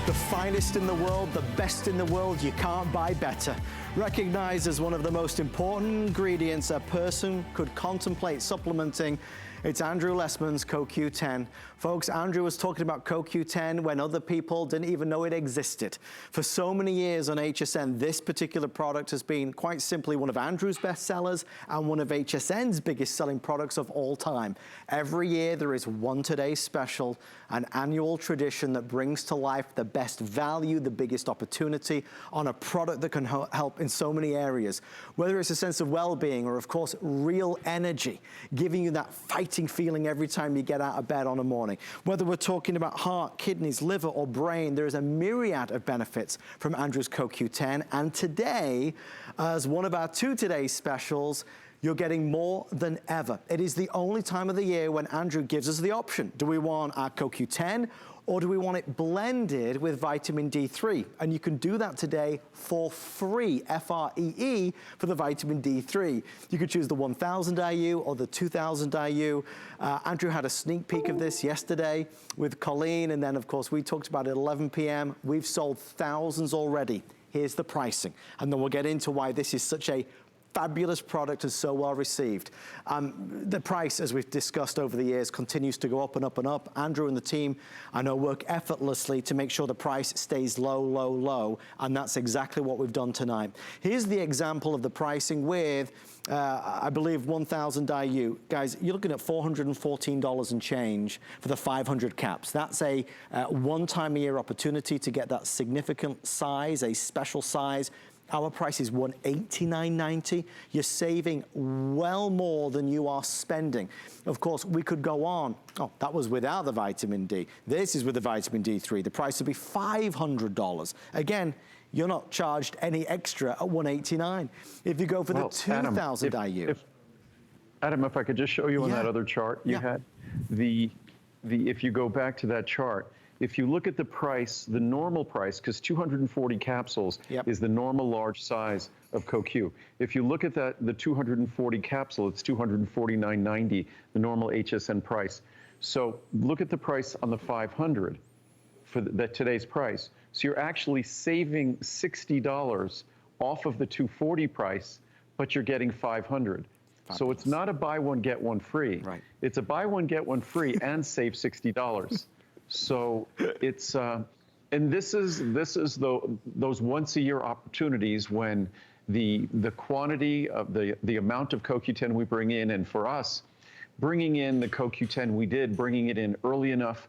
The finest in the world, the best in the world, you can't buy better. Recognized as one of the most important ingredients a person could contemplate supplementing, it's Andrew Lessman's CoQ10. Folks, Andrew was talking about CoQ10 when other people didn't even know it existed. For so many years on HSN, this particular product has been quite simply one of Andrew's best sellers and one of HSN's biggest selling products of all time. Every year there is one Today special, an annual tradition that brings to life the best value, the biggest opportunity on a product that can help in so many areas. Whether it's a sense of well-being or, of course, real energy, giving you that fighting feeling every time you get out of bed on a morning. Whether we're talking about heart, kidneys, liver, or brain, there is a myriad of benefits from Andrew's CoQ10. And today, as one of our two Today specials, you're getting more than ever. It is the only time of the year when Andrew gives us the option. Do we want our CoQ10 or do we want it blended with vitamin D3? And you can do that today for free, F-R-E-E, for the vitamin D3. You could choose the 1000 IU or the 2000 IU. Andrew had a sneak peek of this yesterday with Colleen, and then of course we talked about it at 11 p.m. We've sold thousands already. Here's the pricing. And then we'll get into why this is such a fabulous product and so well received. The price, as we've discussed over the years, continues to go up and up and up. Andrew and the team, I know, work effortlessly to make sure the price stays low, low, low, and that's exactly what we've done tonight. Here's the example of the pricing with, I believe, 1000 IU. Guys, you're looking at $414 and change for the 500 caps. That's a one-time-a-year opportunity to get that significant size, a special size. Our price is $189.90. You're saving well more than you are spending. Of course, we could go on. Oh, that was without the vitamin D. This is with the vitamin D3. The price would be $500. Again, you're not charged any extra at $189. If you go for the 2000 IU. Adam, if I could just show you on that other chart you had, if you go back to that chart, if you look at the price, the normal price, because 240 capsules is the normal large size of CoQ. If you look at that, the 240 capsule, it's $249.90, the normal HSN price. So look at the price on the 500 for today's price. So you're actually saving $60 off of the 240 price, but you're getting 500. Fabulous. So it's not a buy one, get one free. Right. It's a buy one, get one free and save $60. So it's, and this is those once a year opportunities when the quantity of the amount of CoQ10 we bring in, and for us, bringing in the CoQ10 we did, bringing it in early enough,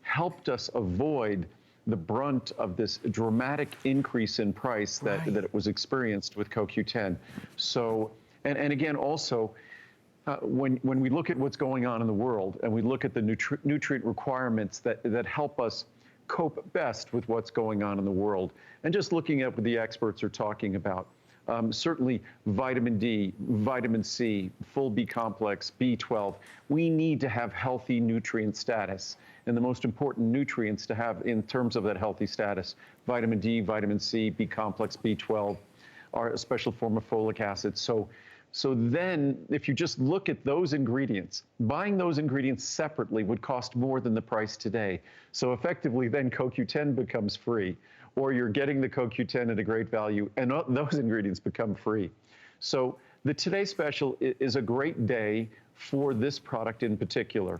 helped us avoid the brunt of this dramatic increase in price that it was experienced with CoQ10. So, and again, also, when we look at what's going on in the world and we look at the nutrient requirements that help us cope best with what's going on in the world, and just looking at what the experts are talking about, certainly vitamin D, vitamin C, full B-complex, B12, we need to have healthy nutrient status. And the most important nutrients to have in terms of that healthy status, vitamin D, vitamin C, B-complex, B12, are a special form of folic acid. So then, if you just look at those ingredients, buying those ingredients separately would cost more than the price today. So effectively, then CoQ10 becomes free, or you're getting the CoQ10 at a great value, and those ingredients become free. So the Today Special is a great day for this product in particular.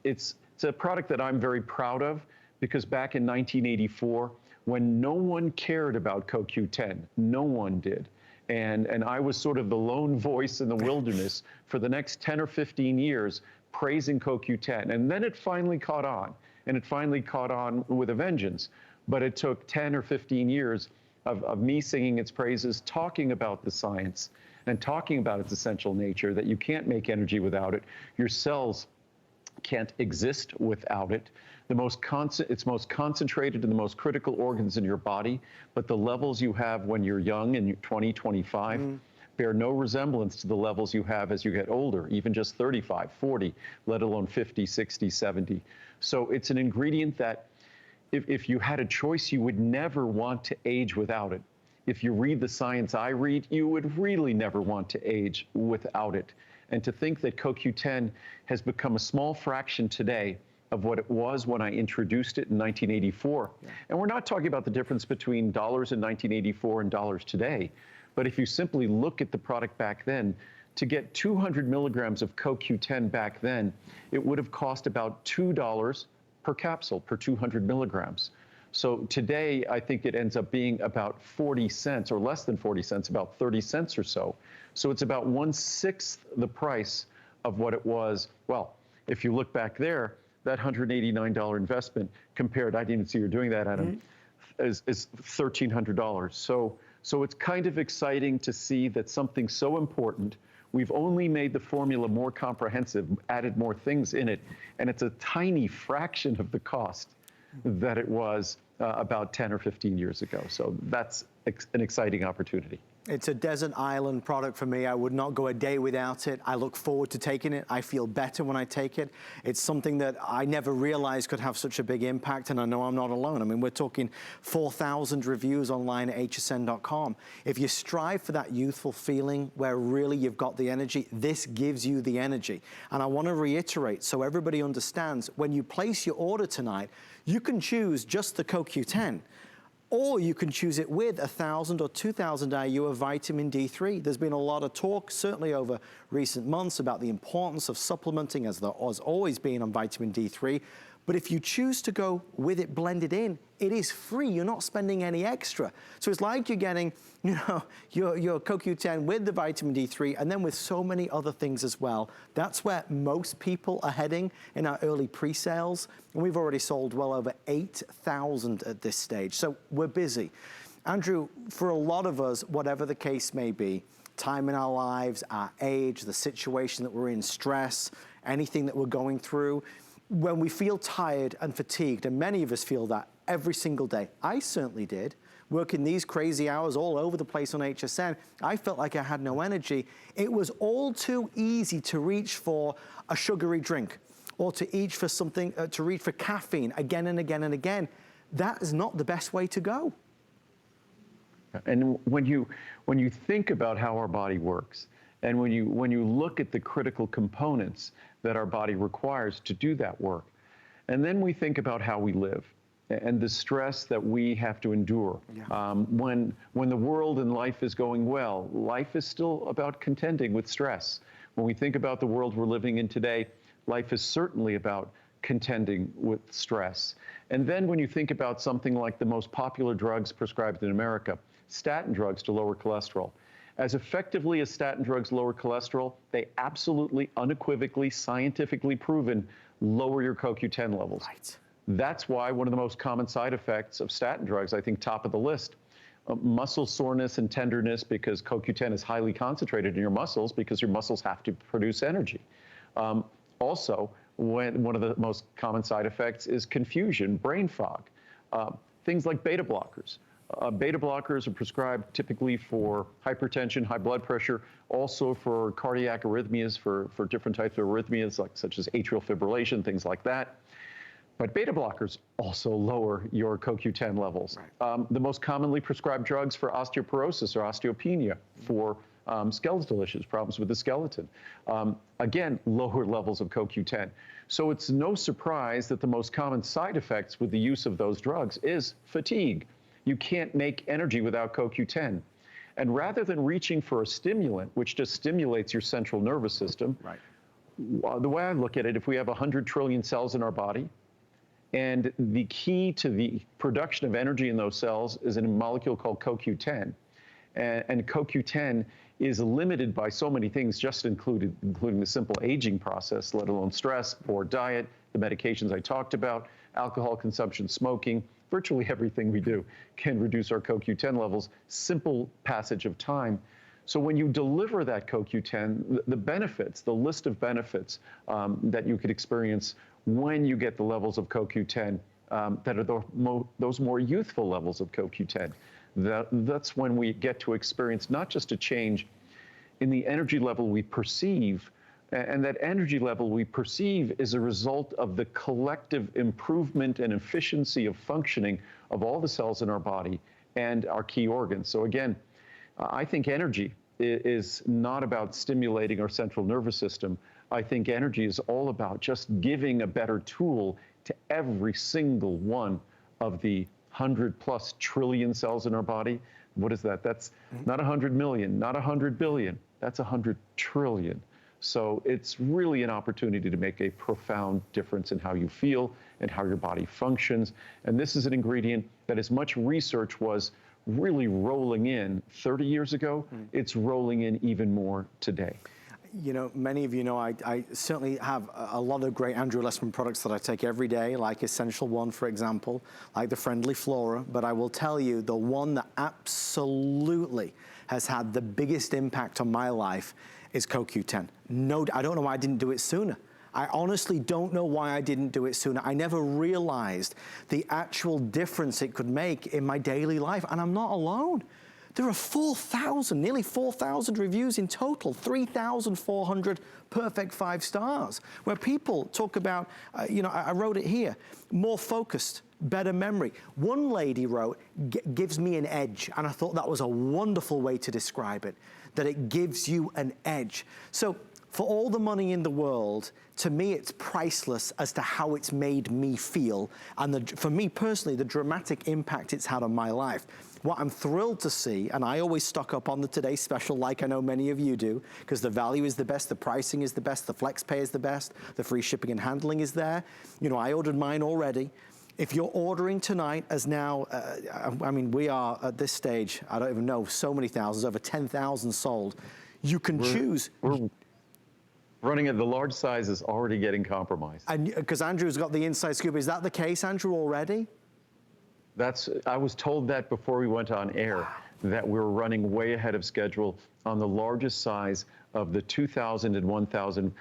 It's a product that I'm very proud of, because back in 1984, when no one cared about CoQ10, no one did. And I was sort of the lone voice in the wilderness for the next 10 or 15 years praising CoQ10. And then it finally caught on, and it finally caught on with a vengeance. But it took 10 or 15 years of me singing its praises, talking about the science and talking about its essential nature, that you can't make energy without it. Your cells can't exist without it. It's most concentrated in the most critical organs in your body, but the levels you have when you're young and you're 20, 25, bear no resemblance to the levels you have as you get older, even just 35, 40, let alone 50, 60, 70. So it's an ingredient that if you had a choice, you would never want to age without it. If you read the science I read, you would really never want to age without it. And to think that CoQ10 has become a small fraction today of what it was when I introduced it in 1984. Yeah. And we're not talking about the difference between dollars in 1984 and dollars today. But if you simply look at the product back then, to get 200 milligrams of CoQ10 back then, it would have cost about $2 per capsule per 200 milligrams. So today, I think it ends up being about 40 cents or less than 40 cents, about 30 cents or so. So it's about 1/6 the price of what it was. Well, if you look back there, that $189 investment compared, I didn't even see you doing that, Adam, is $1,300. So it's kind of exciting to see that something so important, we've only made the formula more comprehensive, added more things in it, and it's a tiny fraction of the cost that it was about 10 or 15 years ago. So that's an exciting opportunity. It's a desert island product for me. I would not go a day without it. I look forward to taking it. I feel better when I take it. It's something that I never realized could have such a big impact, and I know I'm not alone. I mean, we're talking 4,000 reviews online at hsn.com. If you strive for that youthful feeling where really you've got the energy, this gives you the energy. And I want to reiterate so everybody understands, when you place your order tonight, you can choose just the CoQ10. Or you can choose it with 1,000 or 2,000 IU of vitamin D3. There's been a lot of talk, certainly over recent months, about the importance of supplementing, as there has always been on vitamin D3. But if you choose to go with it blended in, it is free. You're not spending any extra. So it's like you're getting, you know, your CoQ10 with the vitamin D3 and then with so many other things as well. That's where most people are heading in our early pre-sales. And we've already sold well over 8,000 at this stage. So we're busy. Andrew, for a lot of us, whatever the case may be, time in our lives, our age, the situation that we're in, stress, anything that we're going through, when we feel tired and fatigued, and many of us feel that every single day. I certainly did. Working these crazy hours all over the place on HSN, I felt like I had no energy. It was all too easy to reach for a sugary drink or to reach for something, to reach for caffeine again and again and again. That is not the best way to go. And when you think about how our body works, and when you look at the critical components that our body requires to do that work, and then we think about how we live and the stress that we have to endure. Yeah. When the world and life is going well, life is still about contending with stress. When we think about the world we're living in today, life is certainly about contending with stress. And then when you think about something like the most popular drugs prescribed in America, statin drugs to lower cholesterol. As effectively as statin drugs lower cholesterol, they absolutely, unequivocally, scientifically proven lower your CoQ10 levels. Right. That's why one of the most common side effects of statin drugs, I think top of the list, muscle soreness and tenderness, because CoQ10 is highly concentrated in your muscles because your muscles have to produce energy. Also, one of the most common side effects is confusion, brain fog, things like beta blockers. Beta blockers are prescribed typically for hypertension, high blood pressure, also for cardiac arrhythmias, for different types of arrhythmias, such as atrial fibrillation, things like that. But beta blockers also lower your CoQ10 levels. Right. The most commonly prescribed drugs for osteoporosis or osteopenia, for skeletal issues, problems with the skeleton. Again, lower levels of CoQ10. So it's no surprise that the most common side effects with the use of those drugs is fatigue. You can't make energy without CoQ10. And rather than reaching for a stimulant, which just stimulates your central nervous system, right, the way I look at it, if we have 100 trillion cells in our body, and the key to the production of energy in those cells is in a molecule called CoQ10, and CoQ10 is limited by so many things, just including the simple aging process, let alone stress, poor diet, the medications I talked about, alcohol consumption, smoking. Virtually everything we do can reduce our CoQ10 levels, simple passage of time. So when you deliver that CoQ10, the benefits, the list of benefits that you could experience when you get the levels of CoQ10 that are those more youthful levels of CoQ10, that's when we get to experience not just a change in the energy level we perceive, and that energy level we perceive is a result of the collective improvement and efficiency of functioning of all the cells in our body and our key organs. So again, I think energy is not about stimulating our central nervous system. I think energy is all about just giving a better tool to every single one of the 100+ trillion cells in our body. What is that? That's not 100 million, not 100 billion. That's 100 trillion. So it's really an opportunity to make a profound difference in how you feel and how your body functions. And this is an ingredient that, as much research was really rolling in 30 years ago, it's rolling in even more today. You know, many of you know I certainly have a lot of great Andrew Lessman products that I take every day, like Essential One, for example, like the Friendly Flora. But I will tell you, the one that absolutely has had the biggest impact on my life is CoQ10. No, I don't know why I didn't do it sooner. I honestly don't know why I didn't do it sooner. I never realized the actual difference it could make in my daily life, and I'm not alone. There are 4,000, nearly 4,000 reviews in total, 3,400 perfect 5 stars, where people talk about, you know, I wrote it here, more focused, better memory. One lady wrote, gives me an edge, and I thought that was a wonderful way to describe it, that it gives you an edge. So for all the money in the world, to me, it's priceless as to how it's made me feel, and for me personally, the dramatic impact it's had on my life. What I'm thrilled to see, and I always stock up on the Today Special like I know many of you do, because the value is the best, the pricing is the best, the flex pay is the best, the free shipping and handling is there. You know, I ordered mine already. If you're ordering tonight, as now, I mean, we are at this stage, I don't even know, so many thousands, over 10,000 sold. You can choose. We're running at the large size is already getting compromised. And because Andrew's got the inside scoop, is that the case, Andrew, already? I was told that before we went on air, that we're running way ahead of schedule on the largest size of the 2,000 and 1,000.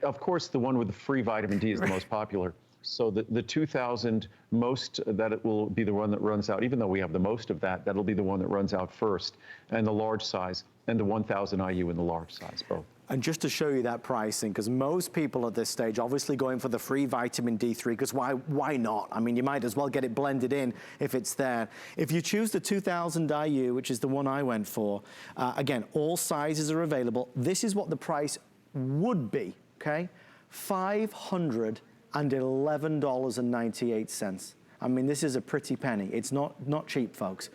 Of course, the one with the free vitamin D is the most popular. So the 2,000 most, that it will be the one that runs out, even though we have the most of that, that'll be the one that runs out first, and the large size, and the 1,000 IU in the large size, both. And just to show you that pricing, because most people at this stage obviously going for the free vitamin D3, because why not? I mean, you might as well get it blended in if it's there. If you choose the 2,000 IU, which is the one I went for, again, all sizes are available. This is what the price would be, okay? $511.98. I mean, this is a pretty penny. It's not cheap, folks.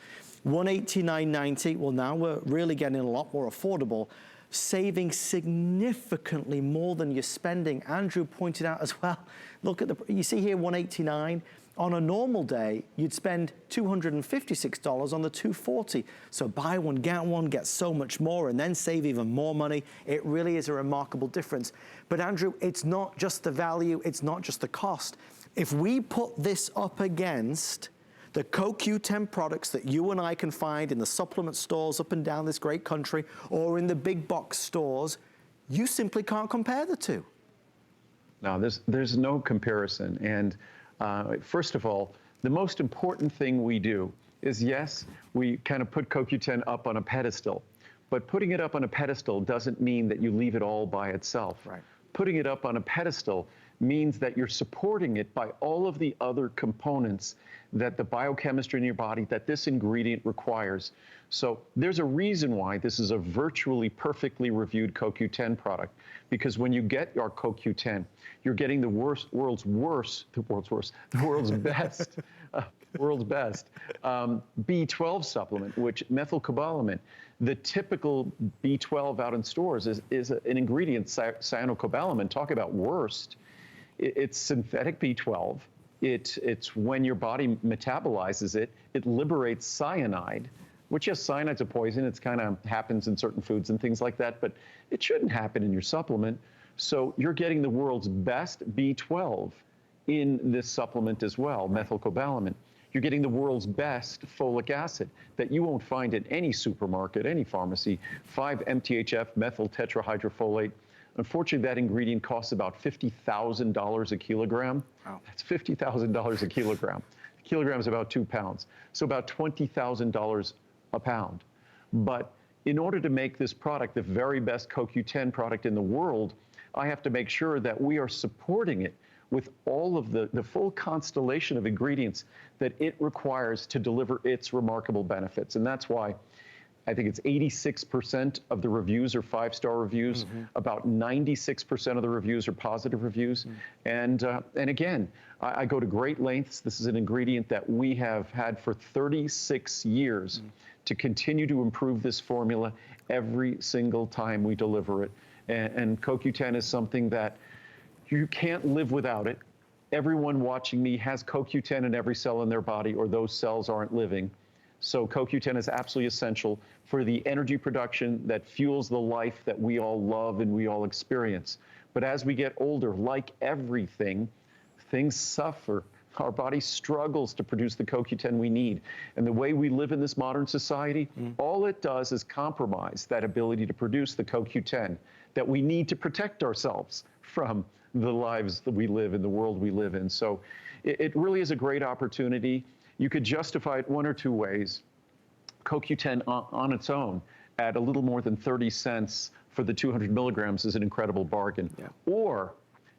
$189.90. Well, now we're really getting a lot more affordable, saving significantly more than you're spending. Andrew pointed out as well, look at you see here $189. On a normal day, you'd spend $256 on the $240. So buy one, get so much more, and then save even more money. It really is a remarkable difference. But Andrew, it's not just the value, it's not just the cost. If we put this up against the CoQ10 products that you and I can find in the supplement stores up and down this great country, or in the big box stores, you simply can't compare the two. No, there's no comparison. And first of all, the most important thing we do is, yes, we kind of put CoQ10 up on a pedestal, but putting it up on a pedestal doesn't mean that you leave it all by itself. Right. Putting it up on a pedestal means that you're supporting it by all of the other components that the biochemistry in your body, that this ingredient requires. So there's a reason why this is a virtually perfectly reviewed CoQ10 product, because when you get our CoQ10, you're getting the world's best, B12 supplement, which methylcobalamin. The typical B12 out in stores is an ingredient, cyanocobalamin. Talk about worst. It's synthetic B12. It's when your body metabolizes it, it liberates cyanide, which, yes, cyanide's a poison. It's kind of happens in certain foods and things like that, but it shouldn't happen in your supplement. So you're getting the world's best B12 in this supplement as well, methylcobalamin. You're getting the world's best folic acid that you won't find in any supermarket, any pharmacy, 5-MTHF methyl tetrahydrofolate. Unfortunately, that ingredient costs about $50,000 a kilogram. Wow. That's $50,000 a kilogram. A kilogram is about 2 pounds. So about $20,000 a pound. But in order to make this product the very best CoQ10 product in the world, I have to make sure that we are supporting it with all of the full constellation of ingredients that it requires to deliver its remarkable benefits. And that's why I think it's 86% of the reviews are 5-star reviews. About 96% of the reviews are positive reviews. And again, I go to great lengths. This is an ingredient that we have had for 36 years to continue to improve this formula every single time we deliver it. And CoQ10 is something that you can't live without it. Everyone watching me has CoQ10 in every cell in their body, or those cells aren't living. So CoQ10 is absolutely essential for the energy production that fuels the life that we all love and we all experience. But as we get older, like everything, things suffer. Our body struggles to produce the CoQ10 we need. And the way we live in this modern society, all it does is compromise that ability to produce the CoQ10 that we need to protect ourselves from the lives that we live in, the world we live in. So it really is a great opportunity. You could justify it one or two ways. CoQ10 on its own at a little more than 30 cents for the 200 milligrams is an incredible bargain. Or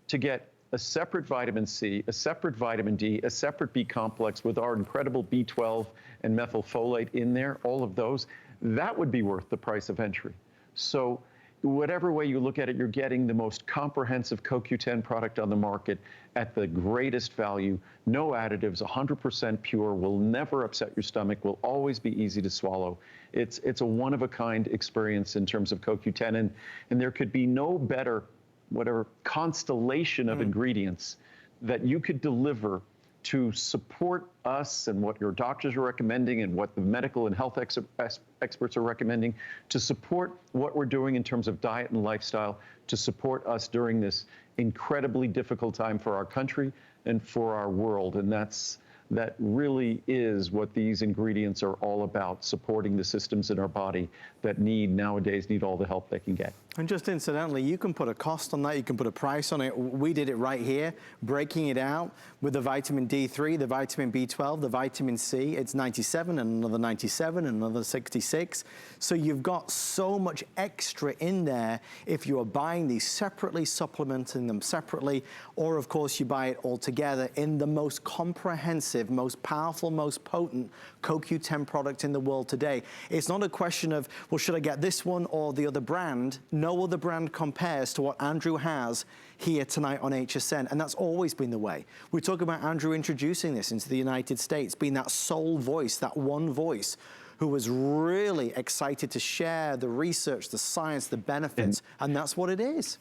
to get a separate vitamin C, a separate vitamin D, a separate B complex with our incredible B12 and methyl folate in there, all of those, that would be worth the price of entry. So whatever way you look at it, you're getting the most comprehensive CoQ10 product on the market at the greatest value, no additives, 100% pure, will never upset your stomach, will always be easy to swallow. It's a one-of-a-kind experience in terms of CoQ10, and there could be no better, whatever, constellation of ingredients that you could deliver to support us and what your doctors are recommending and what the medical and health experts are recommending, to support what we're doing in terms of diet and lifestyle, to support us during this incredibly difficult time for our country and for our world. And that really is what these ingredients are all about, supporting the systems in our body that nowadays need all the help they can get. And just incidentally, you can put a cost on that, you can put a price on it. We did it right here, breaking it out with the vitamin D3, the vitamin B12, the vitamin C. It's 97 and another 97 and another 66. So you've got so much extra in there if you are buying these separately, supplementing them separately, or of course you buy it all together in the most comprehensive, most powerful, most potent CoQ10 product in the world today. It's not a question of, well, should I get this one or the other brand? No other brand compares to what Andrew has here tonight on HSN, and that's always been the way. We talk about Andrew introducing this into the United States, being that sole voice, that one voice, who was really excited to share the research, the science, the benefits, and that's what it is.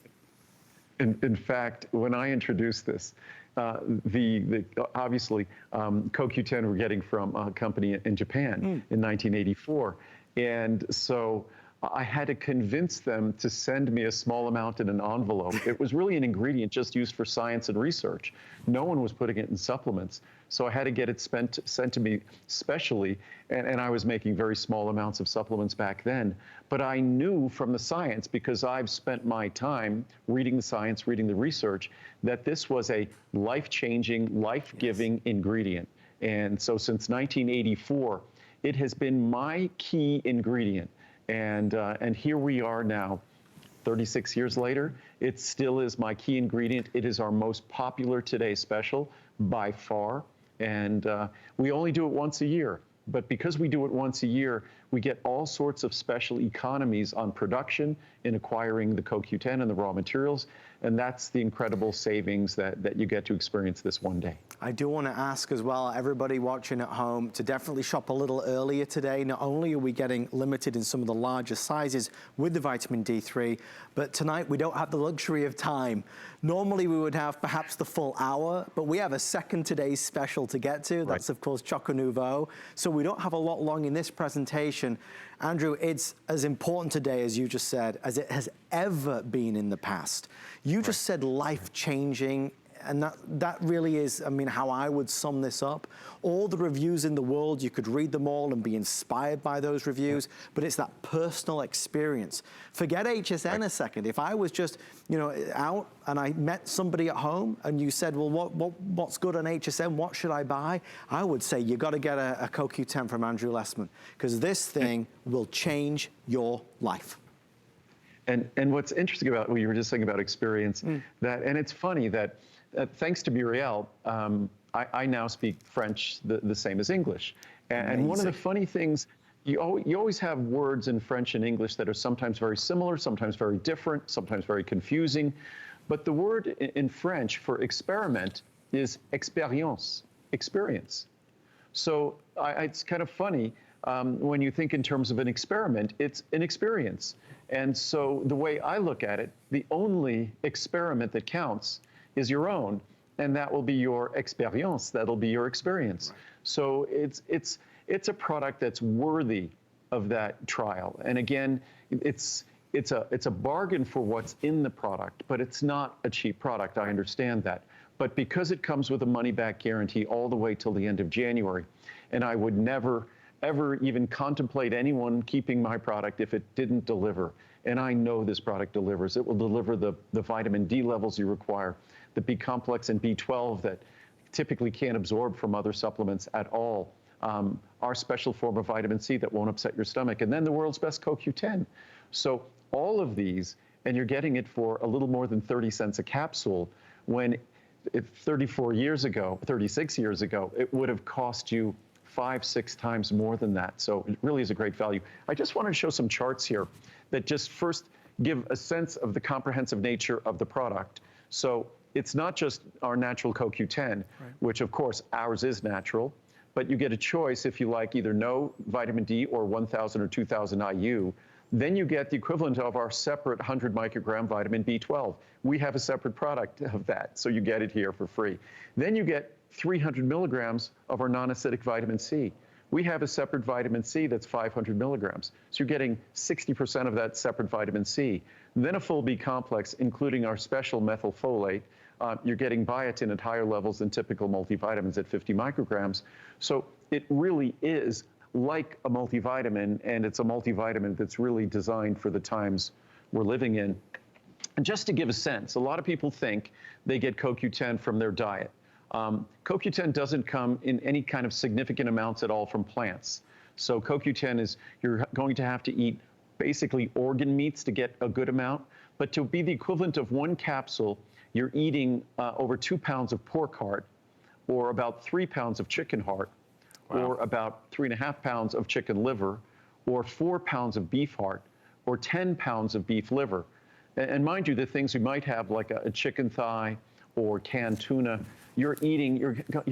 In fact, when I introduced this, obviously CoQ10 we're getting from a company in Japan in 1984, and so I had to convince them to send me a small amount in an envelope. It was really an ingredient just used for science and research. No one was putting it in supplements. So I had to get it sent to me specially, and I was making very small amounts of supplements back then. But I knew from the science, because I've spent my time reading the science, reading the research, that this was a life-changing, life-giving ingredient. And so since 1984, it has been my key ingredient. And here we are now, 36 years later. It still is my key ingredient. It is our most popular Today Special by far. And we only do it once a year. But because we do it once a year, we get all sorts of special economies on production in acquiring the CoQ10 and the raw materials. And that's the incredible savings that you get to experience this one day. I do want to ask as well, everybody watching at home, to definitely shop a little earlier today. Not only are we getting limited in some of the larger sizes with the vitamin D3, but tonight we don't have the luxury of time. Normally we would have perhaps the full hour, but we have a second Today's Special to get to. That's of course Choco Nouveau. So we don't have a lot long in this presentation. Andrew, it's as important today, as you just said, as it has ever been in the past. You just said life-changing, and that really is, I mean, how I would sum this up. All the reviews in the world, you could read them all and be inspired by those reviews, but it's that personal experience. Forget HSN a second. If I was just, you know, out and I met somebody at home and you said, well, what's good on HSN? What should I buy? I would say you got to get a CoQ10 from Andrew Lessman, because this thing will change your life. And what's interesting about what you were just saying about experience, and it's funny that thanks to Muriel, I now speak French the same as English. And one of the funny things You always have words in French and English that are sometimes very similar, sometimes very different, sometimes very confusing. But the word in French for experiment is expérience, experience. So it's kind of funny when you think in terms of an experiment, it's an experience. And so the way I look at it, the only experiment that counts is your own, and that will be your expérience, that'll be your experience. Right. So it's a product that's worthy of that trial. And again, it's a bargain for what's in the product, but it's not a cheap product, I understand that. But because it comes with a money-back guarantee all the way till the end of January, and I would never, ever even contemplate anyone keeping my product if it didn't deliver. And I know this product delivers. It will deliver the vitamin D levels you require, the B-complex and B12 that typically can't absorb from other supplements at all, our special form of vitamin C that won't upset your stomach, and then the world's best CoQ10. So all of these, and you're getting it for a little more than 30 cents a capsule, when 36 years ago, it would have cost you 5-6 times more than that. So it really is a great value. I just wanted to show some charts here that just first give a sense of the comprehensive nature of the product. So it's not just our natural CoQ10, right, which of course ours is natural, but you get a choice if you like either no vitamin D or 1,000 or 2,000 IU. Then you get the equivalent of our separate 100 microgram vitamin B12. We have a separate product of that, so you get it here for free. Then you get 300 milligrams of our non-acidic vitamin C. We have a separate vitamin C that's 500 milligrams. So you're getting 60% of that separate vitamin C. Then a full B complex, including our special methyl folate. You're getting biotin at higher levels than typical multivitamins at 50 micrograms. So it really is like a multivitamin, and it's a multivitamin that's really designed for the times we're living in. And just to give a sense, a lot of people think they get CoQ10 from their diet. CoQ10 doesn't come in any kind of significant amounts at all from plants. So CoQ10 is, you're going to have to eat basically organ meats to get a good amount, but to be the equivalent of one capsule, you're eating over 2 pounds of pork heart, or about 3 pounds of chicken heart, wow, or about 3.5 pounds of chicken liver, or 4 pounds of beef heart, or 10 pounds of beef liver. And mind you, the things we might have, like a chicken thigh or canned tuna, you're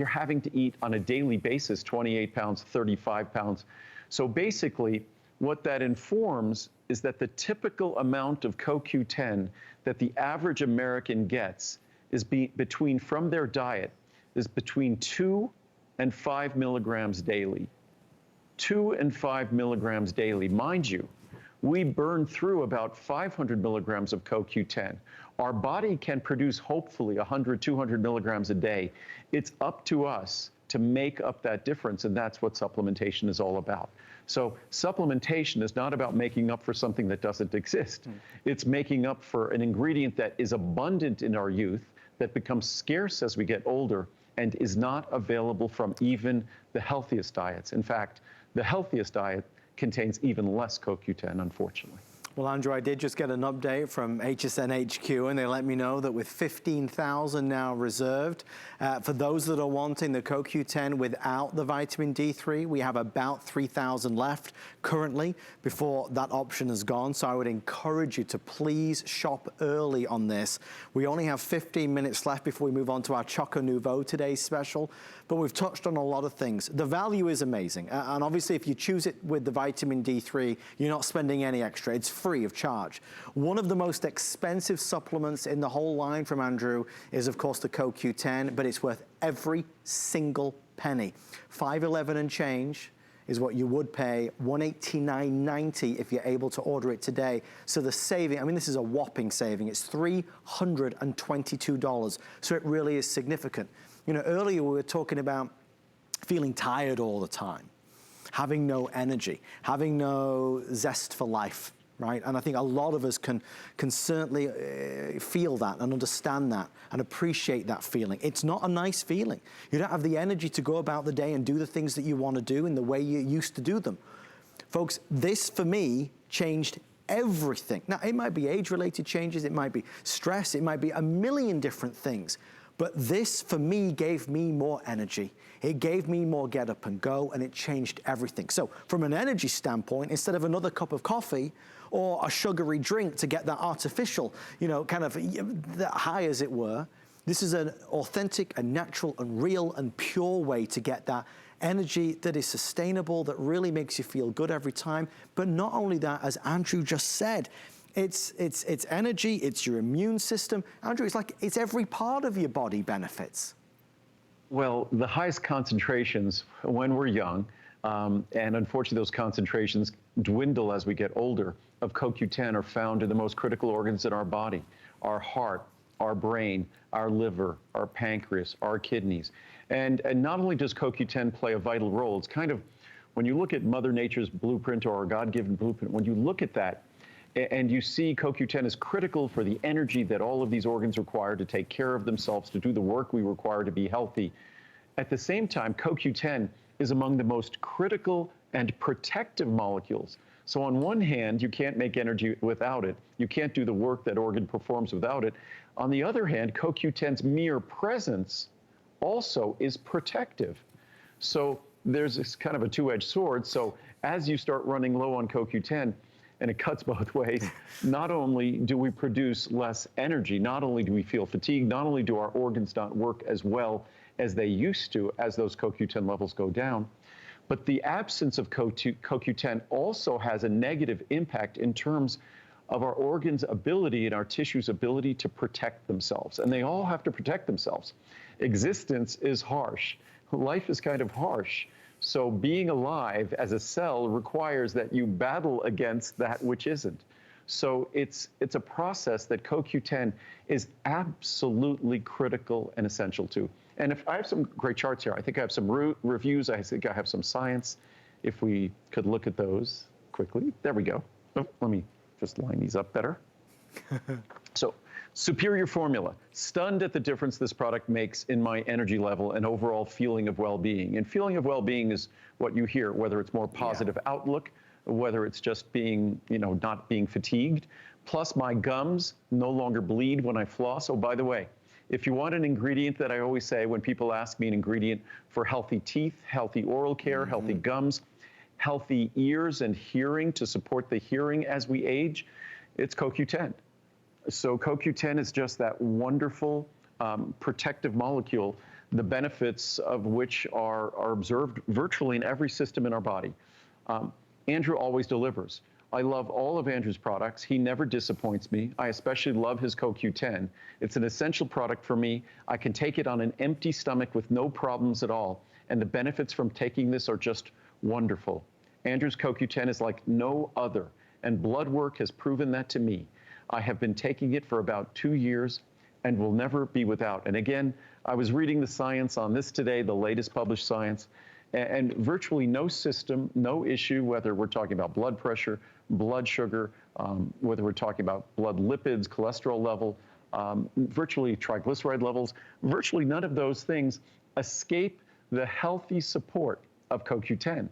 having to eat on a daily basis 28 pounds, 35 pounds. So basically, what that informs is that the typical amount of CoQ10 that the average American gets is between, from their diet, is between 2 and 5 milligrams daily. 2 and 5 milligrams daily. Mind you, we burn through about 500 milligrams of CoQ10. Our body can produce hopefully 100, 200 milligrams a day. It's up to us to make up that difference, and that's what supplementation is all about. So supplementation is not about making up for something that doesn't exist. It's making up for an ingredient that is abundant in our youth, that becomes scarce as we get older, and is not available from even the healthiest diets. In fact, the healthiest diet contains even less CoQ10, unfortunately. Well, Andrew, I did just get an update from HSN HQ, and they let me know that with 15,000 now reserved, for those that are wanting the CoQ10 without the vitamin D3, we have about 3,000 left currently before that option is gone. So I would encourage you to please shop early on this. We only have 15 minutes left before we move on to our Choco Nouveau today's special, but we've touched on a lot of things. The value is amazing, and obviously if you choose it with the vitamin D3, you're not spending any extra. It's free of charge. One of the most expensive supplements in the whole line from Andrew is of course the CoQ10, but it's worth every single penny. $5.11 and change is what you would pay, $189.90 if you're able to order it today. So the saving, I mean, this is a whopping saving. It's $322. So it really is significant. You know, earlier we were talking about feeling tired all the time, having no energy, having no zest for life, right? And I think a lot of us can certainly feel that and understand that and appreciate that feeling. It's not a nice feeling. You don't have the energy to go about the day and do the things that you want to do in the way you used to do them. Folks, this for me changed everything. Now, it might be age-related changes, it might be stress, it might be a million different things. But this, for me, gave me more energy. It gave me more get up and go, and it changed everything. So from an energy standpoint, instead of another cup of coffee or a sugary drink to get that artificial, you know, kind of that high, as it were, this is an authentic and natural and real and pure way to get that energy that is sustainable, that really makes you feel good every time. But not only that, as Andrew just said, it's energy, it's your immune system. Andrew, it's every part of your body benefits. Well, the highest concentrations when we're young, and unfortunately those concentrations dwindle as we get older, of CoQ10 are found in the most critical organs in our body: our heart, our brain, our liver, our pancreas, our kidneys. And not only does CoQ10 play a vital role, it's kind of, when you look at Mother Nature's blueprint or our God-given blueprint, when you look at that and you see CoQ10 is critical for the energy that all of these organs require to take care of themselves, to do the work we require to be healthy. At the same time, CoQ10 is among the most critical and protective molecules. So on one hand, you can't make energy without it. You can't do the work that organ performs without it. On the other hand, CoQ10's mere presence also is protective. So there's this kind of a two-edged sword. So as you start running low on CoQ10, and it cuts both ways, not only do we produce less energy, not only do we feel fatigued, not only do our organs not work as well as they used to as those CoQ10 levels go down, but the absence of CoQ10 also has a negative impact in terms of our organs' ability and our tissues' ability to protect themselves. And they all have to protect themselves. Existence is harsh. Life is kind of harsh. So being alive as a cell requires that you battle against that which isn't. So it's a process that CoQ10 is absolutely critical and essential to. And if I have some great charts here, I think I have some reviews, I think I have some science. If we could look at those quickly. There we go. Oh, let me just line these up better. So, superior formula. Stunned at the difference this product makes in my energy level and overall feeling of well-being. And feeling of well-being is what you hear, whether it's more positive outlook, whether it's just being, you know, not being fatigued. Plus my gums no longer bleed when I floss. Oh, by the way, if you want an ingredient that I always say when people ask me an ingredient for healthy teeth, healthy oral care, healthy gums, healthy ears and hearing to support the hearing as we age, it's CoQ10. So CoQ10 is just that wonderful protective molecule, the benefits of which are observed virtually in every system in our body. Andrew always delivers. I love all of Andrew's products. He never disappoints me. I especially love his CoQ10. It's an essential product for me. I can take it on an empty stomach with no problems at all. And the benefits from taking this are just wonderful. Andrew's CoQ10 is like no other. And blood work has proven that to me. I have been taking it for about 2 years and will never be without. And again, I was reading the science on this today, the latest published science, and virtually no system, no issue, whether we're talking about blood pressure, blood sugar, whether we're talking about blood lipids, cholesterol level, virtually triglyceride levels, virtually none of those things escape the healthy support of CoQ10.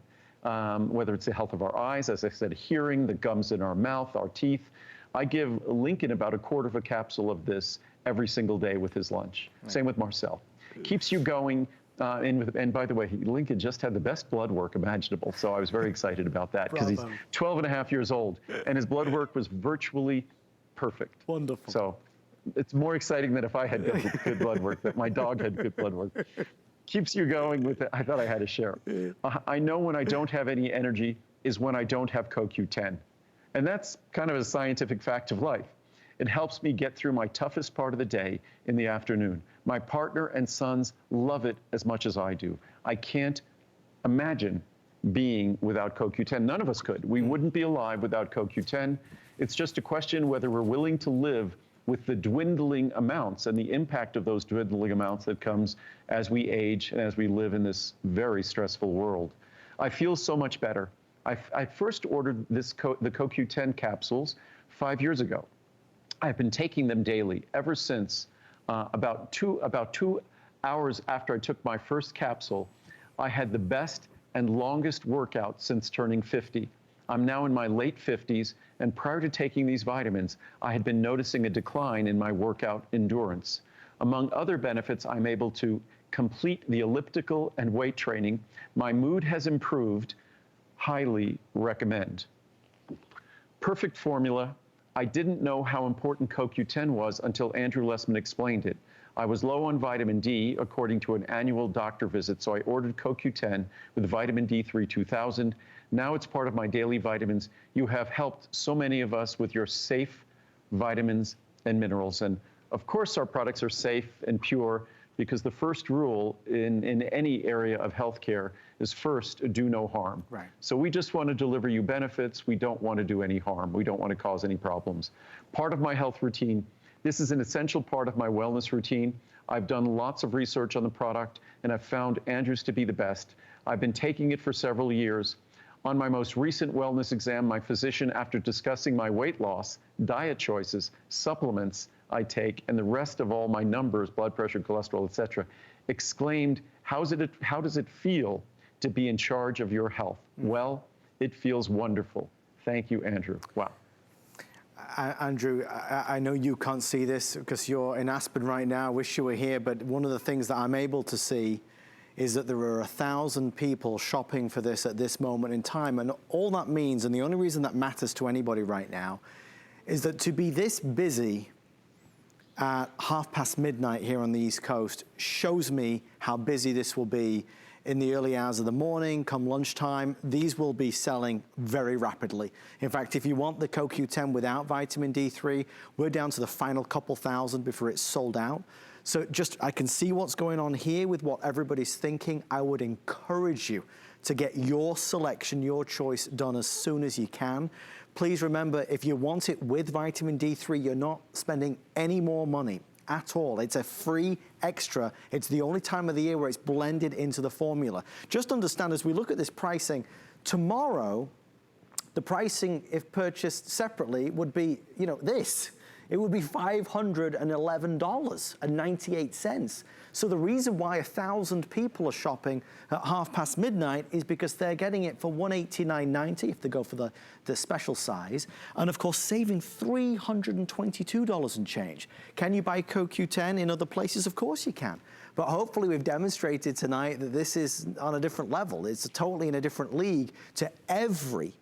Whether it's the health of our eyes, as I said, hearing, the gums in our mouth, our teeth. I give Lincoln about 1/4 of a capsule of this every single day with his lunch. Right. Same with Marcel. Keeps you going. And by the way, Lincoln just had the best blood work imaginable, so I was very excited about that because he's 12 and a half years old, and his blood work was virtually perfect. Wonderful. So it's more exciting than if I had good blood work, that my dog had good blood work. Keeps you going with it. I thought I had to share. I know when I don't have any energy is when I don't have CoQ10. And that's kind of a scientific fact of life. It helps me get through my toughest part of the day in the afternoon. My partner and sons love it as much as I do. I can't imagine being without CoQ10. None of us could. We wouldn't be alive without CoQ10. It's just a question whether we're willing to live with the dwindling amounts and the impact of those dwindling amounts that comes as we age and as we live in this very stressful world. I feel so much better. I first ordered the CoQ10 capsules 5 years ago. I've been taking them daily ever since. About two hours after I took my first capsule, I had the best and longest workout since turning 50. I'm now in my late 50s, and prior to taking these vitamins, I had been noticing a decline in my workout endurance. Among other benefits, I'm able to complete the elliptical and weight training. My mood has improved. Highly recommend. Perfect formula. I didn't know how important CoQ10 was until Andrew Lessman explained it. I was low on vitamin D according to an annual doctor visit, so I ordered CoQ10 with vitamin D3 2000. Now it's part of my daily vitamins. You have helped so many of us with your safe vitamins and minerals. And of course, our products are safe and pure because the first rule in any area of healthcare is first, do no harm. Right. So we just want to deliver you benefits. We don't want to do any harm. We don't want to cause any problems. Part of my health routine, this is an essential part of my wellness routine. I've done lots of research on the product, and I've found Andrew's to be the best. I've been taking it for several years. On my most recent wellness exam, my physician, after discussing my weight loss, diet choices, supplements I take, and the rest of all my numbers, blood pressure, cholesterol, etc., exclaimed, how does it feel to be in charge of your health? Well, it feels wonderful. Thank you, Andrew. Wow. Andrew, I know you can't see this because you're in Aspen right now. I wish you were here, but one of the things that I'm able to see is that there are 1,000 people shopping for this at this moment in time. And all that means, and the only reason that matters to anybody right now, is that to be this busy at midnight here on the East Coast shows me how busy this will be in the early hours of the morning. Come lunchtime, these will be selling very rapidly. In fact, if you want the CoQ10 without vitamin D3, we're down to the final couple thousand before it's sold out. So I can see what's going on here with what everybody's thinking. I would encourage you to get your selection, your choice done as soon as you can. Please remember, if you want it with vitamin D3, you're not spending any more money at all. It's a free extra. It's the only time of the year where it's blended into the formula. Just understand, as we look at this pricing, tomorrow, the pricing, if purchased separately, would be, this. It would be $511.98. So the reason why 1,000 people are shopping at midnight is because they're getting it for $189.90 if they go for the special size, and of course saving $322 and change. Can you buy CoQ10 in other places? Of course you can. But hopefully we've demonstrated tonight that this is on a different level. It's totally in a different league to every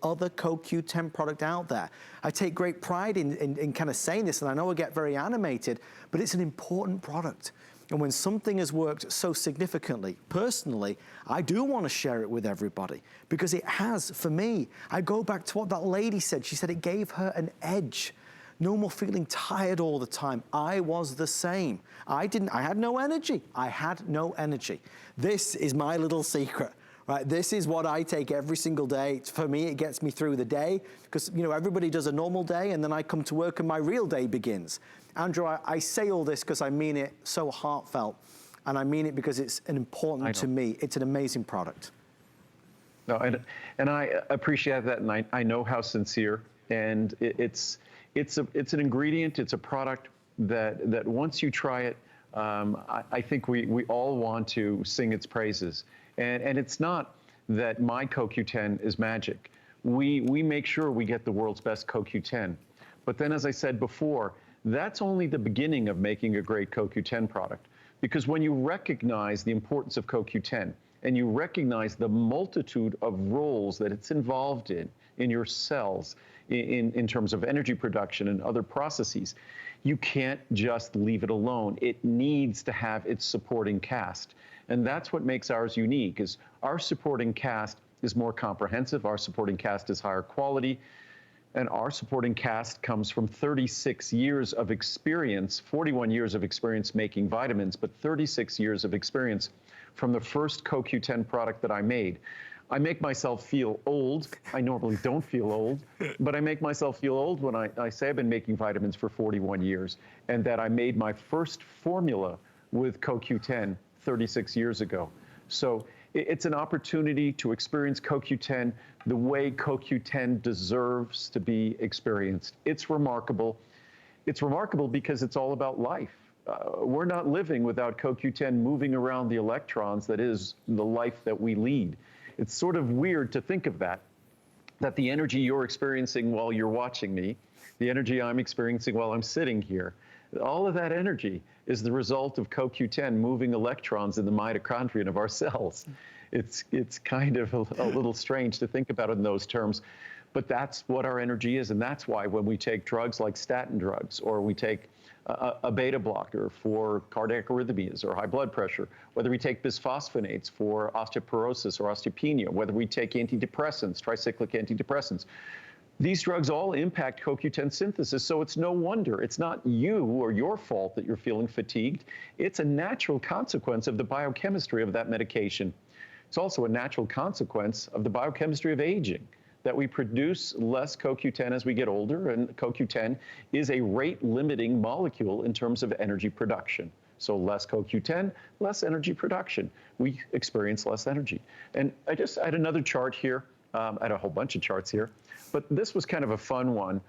other CoQ10 product out there. I take great pride in kind of saying this, and I know I get very animated, but it's an important product. And when something has worked so significantly, personally, I do want to share it with everybody because it has for me. I go back to what that lady said. She said it gave her an edge. No more feeling tired all the time. I was the same. I had no energy. I had no energy. This is my little secret. Right, this is what I take every single day. For me, it gets me through the day because, everybody does a normal day and then I come to work and my real day begins. Andrew, I say all this because I mean it so heartfelt, and I mean it because it's important to me. It's an amazing product. No, and I appreciate that, and I know how sincere. And it's an ingredient. It's a product that once you try it, I think we all want to sing its praises. And it's not that my CoQ10 is magic. We make sure we get the world's best CoQ10. But then, as I said before, that's only the beginning of making a great CoQ10 product. Because when you recognize the importance of CoQ10 and you recognize the multitude of roles that it's involved in your cells, in terms of energy production and other processes, you can't just leave it alone. It needs to have its supporting cast. And that's what makes ours unique, is our supporting cast is more comprehensive, our supporting cast is higher quality, and our supporting cast comes from 36 years of experience, 41 years of experience making vitamins, but 36 years of experience from the first CoQ10 product that I made. I make myself feel old. I normally don't feel old, but I make myself feel old when I say I've been making vitamins for 41 years and that I made my first formula with CoQ10 36 years ago. So it's an opportunity to experience CoQ10 the way CoQ10 deserves to be experienced. It's remarkable. It's remarkable because it's all about life. We're not living without CoQ10 moving around the electrons that is the life that we lead. It's sort of weird to think of that the energy you're experiencing while you're watching me, the energy I'm experiencing while I'm sitting here, all of that energy is the result of CoQ10 moving electrons in the mitochondrion of our cells. It's kind of a little strange to think about it in those terms, but that's what our energy is, and that's why when we take drugs like statin drugs, or we take a beta blocker for cardiac arrhythmias or high blood pressure, whether we take bisphosphonates for osteoporosis or osteopenia, whether we take antidepressants, tricyclic antidepressants, these drugs all impact CoQ10 synthesis, so it's no wonder. It's not you or your fault that you're feeling fatigued. It's a natural consequence of the biochemistry of that medication. It's also a natural consequence of the biochemistry of aging, that we produce less CoQ10 as we get older, and CoQ10 is a rate-limiting molecule in terms of energy production. So less CoQ10, less energy production. We experience less energy. And I had another chart here. I had a whole bunch of charts here, but this was kind of a fun one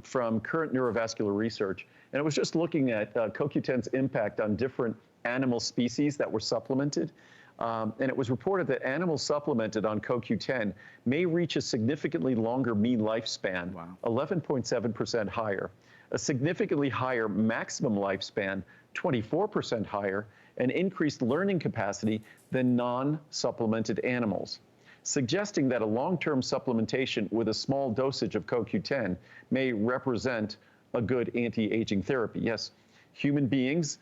from current neurovascular research. And it was just looking at CoQ10's impact on different animal species that were supplemented. And it was reported that animals supplemented on CoQ10 may reach a significantly longer mean lifespan, 11.7% higher, a significantly higher maximum lifespan, 24% higher, and increased learning capacity than non-supplemented animals, suggesting that a long-term supplementation with a small dosage of CoQ10 may represent a good anti-aging therapy. Yes, human beings,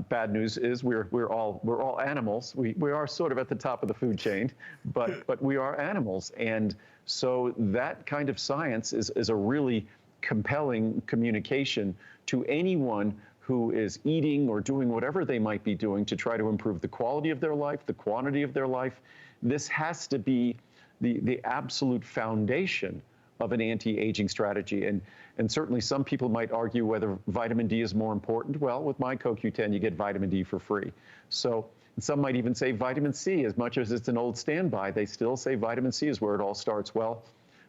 bad news is we're all animals. We are sort of at the top of the food chain, but we are animals, and so that kind of science is a really compelling communication to anyone who is eating or doing whatever they might be doing to try to improve the quality of their life, the quantity of their life. This has to be the absolute foundation of an anti-aging strategy. And certainly some people might argue whether vitamin D is more important. Well, with my CoQ10, you get vitamin D for free. So some might even say vitamin C, as much as it's an old standby, they still say vitamin C is where it all starts. Well,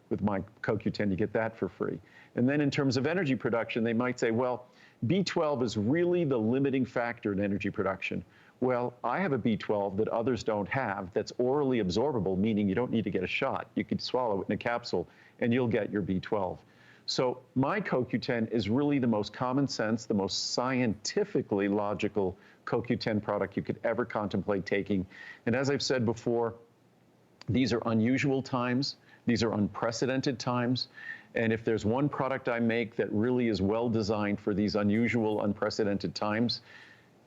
with my CoQ10, you get that for free. And then in terms of energy production, they might say, well, B12 is really the limiting factor in energy production. Well, I have a B12 that others don't have that's orally absorbable, meaning you don't need to get a shot. You could swallow it in a capsule and you'll get your B12. So my CoQ10 is really the most common sense, the most scientifically logical CoQ10 product you could ever contemplate taking. And as I've said before, these are unusual times. These are unprecedented times. And if there's one product I make that really is well designed for these unusual, unprecedented times,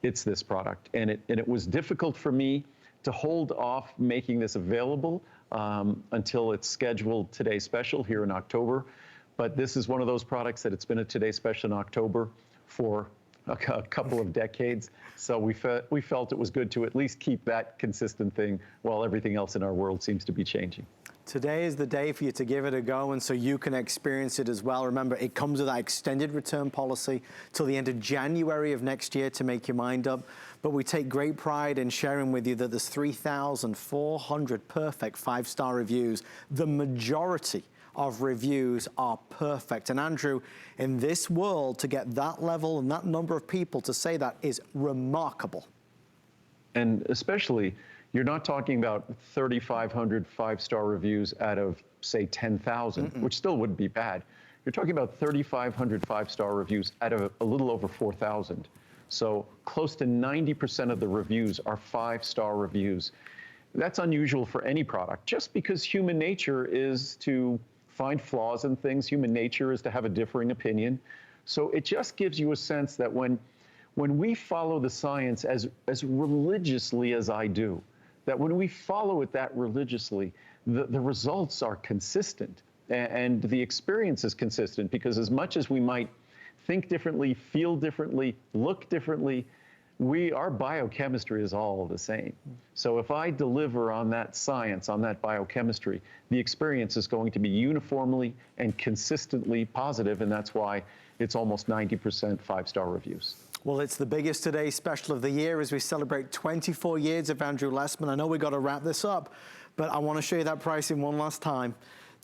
it's this product. And it was difficult for me to hold off making this available until it's scheduled Today Special here in October. But this is one of those products that it's been a Today Special in October for a couple of decades. So we felt it was good to at least keep that consistent thing while everything else in our world seems to be changing. Today is the day for you to give it a go, and so you can experience it as well. Remember, it comes with that extended return policy till the end of January of next year to make your mind up. But we take great pride in sharing with you that there's 3,400 perfect 5-star reviews. The majority of reviews are perfect. And Andrew, in this world, to get that level and that number of people to say that is remarkable. And especially, you're not talking about 3,500 5-star reviews out of, say, 10,000, which still wouldn't be bad. You're talking about 3,500 5-star reviews out of a little over 4,000. So close to 90% of the reviews are 5-star reviews. That's unusual for any product, just because human nature is to find flaws in things. Human nature is to have a differing opinion. So it just gives you a sense that when we follow the science as religiously as I do, that when we follow it that religiously, the results are consistent and the experience is consistent, because as much as we might think differently, feel differently, look differently, our biochemistry is all the same. So if I deliver on that science, on that biochemistry, the experience is going to be uniformly and consistently positive, and that's why it's almost 90% 5-star reviews. Well, it's the biggest Today Special of the year as we celebrate 24 years of Andrew Lessman. I know we've got to wrap this up, but I want to show you that pricing one last time.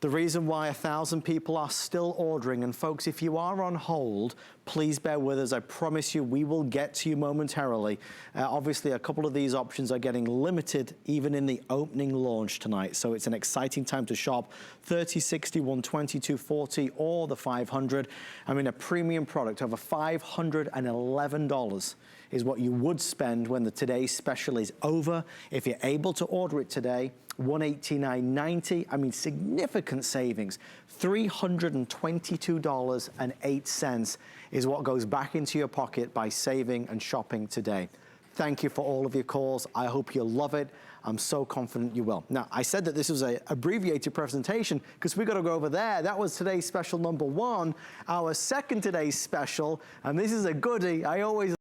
The reason why 1,000 people are still ordering, and folks, if you are on hold, please bear with us. I promise you we will get to you momentarily. Obviously, a couple of these options are getting limited even in the opening launch tonight, so it's an exciting time to shop. 30, 60, 120, 240, or the 500. I mean, a premium product over $511 is what you would spend when the today's special is over. If you're able to order it today, $189.90. I mean, significant savings. $322.08 is what goes back into your pocket by saving and shopping today. Thank you for all of your calls. I hope you love it. I'm so confident you will. Now, I said that this was an abbreviated presentation because we got to go over there. That was today's special number one. Our second today's special, and this is a goodie. I always